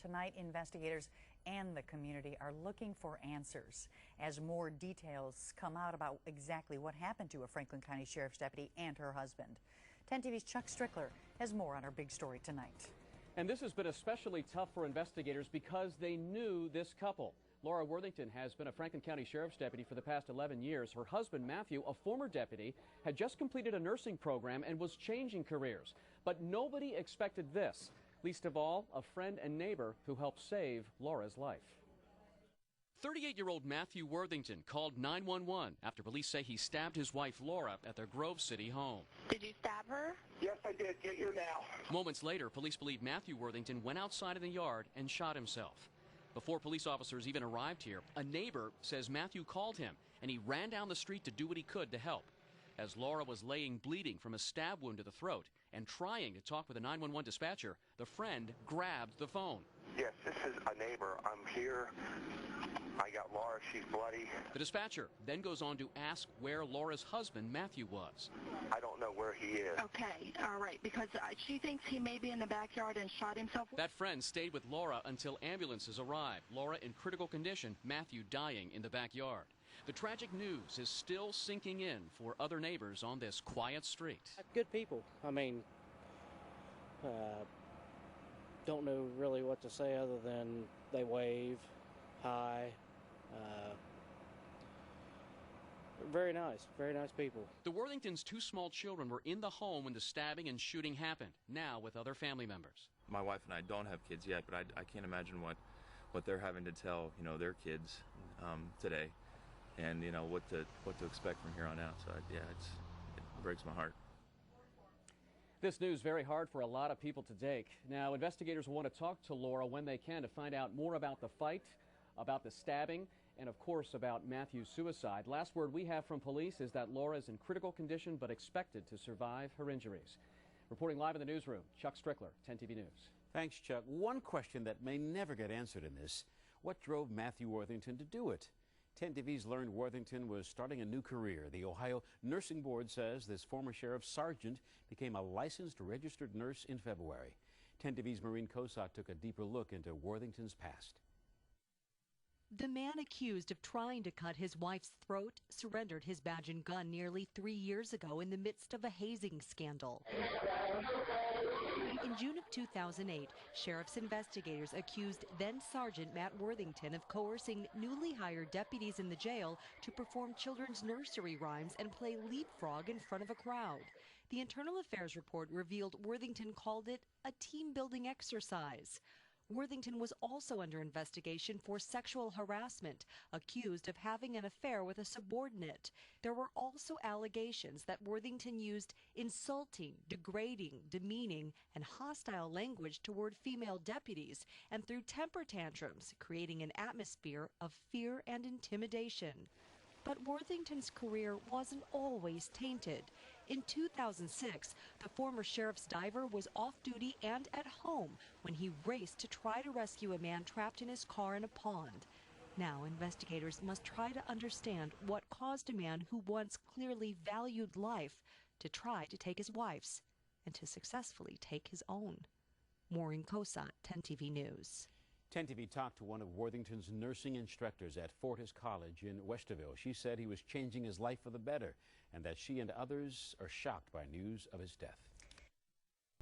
Tonight, investigators and the community are looking for answers as more details come out about exactly what happened to a Franklin County Sheriff's deputy and her husband. 10 TV's Chuck Strickler has more on our big story tonight. And this has been especially tough for investigators because they knew this couple. Laura Worthington has been a Franklin County Sheriff's deputy for the past 11 years. Her husband, Matthew, a former deputy, had just completed a nursing program and was changing careers. But nobody expected this, least of all, a friend and neighbor who helped save Laura's life. 38-year-old Matthew Worthington called 911 after police say he stabbed his wife, Laura, at their Grove City home. Did you stab her? Yes, I did. Get here now. Moments later, police believe Matthew Worthington went outside in the yard and shot himself. Before police officers even arrived here, a neighbor says Matthew called him and he ran down the street to do what he could to help. As Laura was laying bleeding from a stab wound to the throat and trying to talk with a 911 dispatcher, the friend grabbed the phone. Yes, this is a neighbor. I'm here. I got Laura. She's bloody. The dispatcher then goes on to ask where Laura's husband, Matthew, was. I don't know where he is. Okay, all right, because she thinks he may be in the backyard and shot himself. That friend stayed with Laura until ambulances arrived. Laura in critical condition, Matthew dying in the backyard. The tragic news is still sinking in for other neighbors on this quiet street. Good people. I mean, don't know really what to say other than they wave, hi. Very nice people. The Worthingtons' two small children were in the home when the stabbing and shooting happened, now with other family members. My wife and I don't have kids yet, but I can't imagine what they're having to tell, their kids today, and what to expect from here on out. So yeah, it breaks my heart. This news very hard for a lot of people to take. Now, investigators want to talk to Laura when they can to find out more about the fight, about the stabbing, and of course about Matthew's suicide. Last word we have from police is that Laura is in critical condition but expected to survive her injuries. Reporting live in the newsroom, Chuck Strickler, 10 TV News. Thanks, Chuck. One question that may never get answered in this: what drove Matthew Worthington to do it? 10 TV's learned Worthington was starting a new career. The Ohio Nursing Board says this former sheriff's sergeant became a licensed registered nurse in February. 10 TV's Maureen Kosok took a deeper look into Worthington's past. The man accused of trying to cut his wife's throat surrendered his badge and gun nearly 3 years ago in the midst of a hazing scandal. In June of 2008, sheriff's investigators accused then-Sergeant Matt Worthington of coercing newly hired deputies in the jail to perform children's nursery rhymes and play leapfrog in front of a crowd. The Internal Affairs report revealed Worthington called it a team-building exercise. Worthington was also under investigation for sexual harassment, accused of having an affair with a subordinate. There were also allegations that Worthington used insulting, degrading, demeaning, and hostile language toward female deputies and threw temper tantrums, creating an atmosphere of fear and intimidation. But Worthington's career wasn't always tainted. In 2006, the former sheriff's diver was off-duty and at home when he raced to try to rescue a man trapped in his car in a pond. Now, investigators must try to understand what caused a man who once clearly valued life to try to take his wife's and to successfully take his own. Maureen Kosok, 10 TV News. 10 TV talked to one of Worthington's nursing instructors at Fortis College in Westerville. She said he was changing his life for the better and that she and others are shocked by news of his death.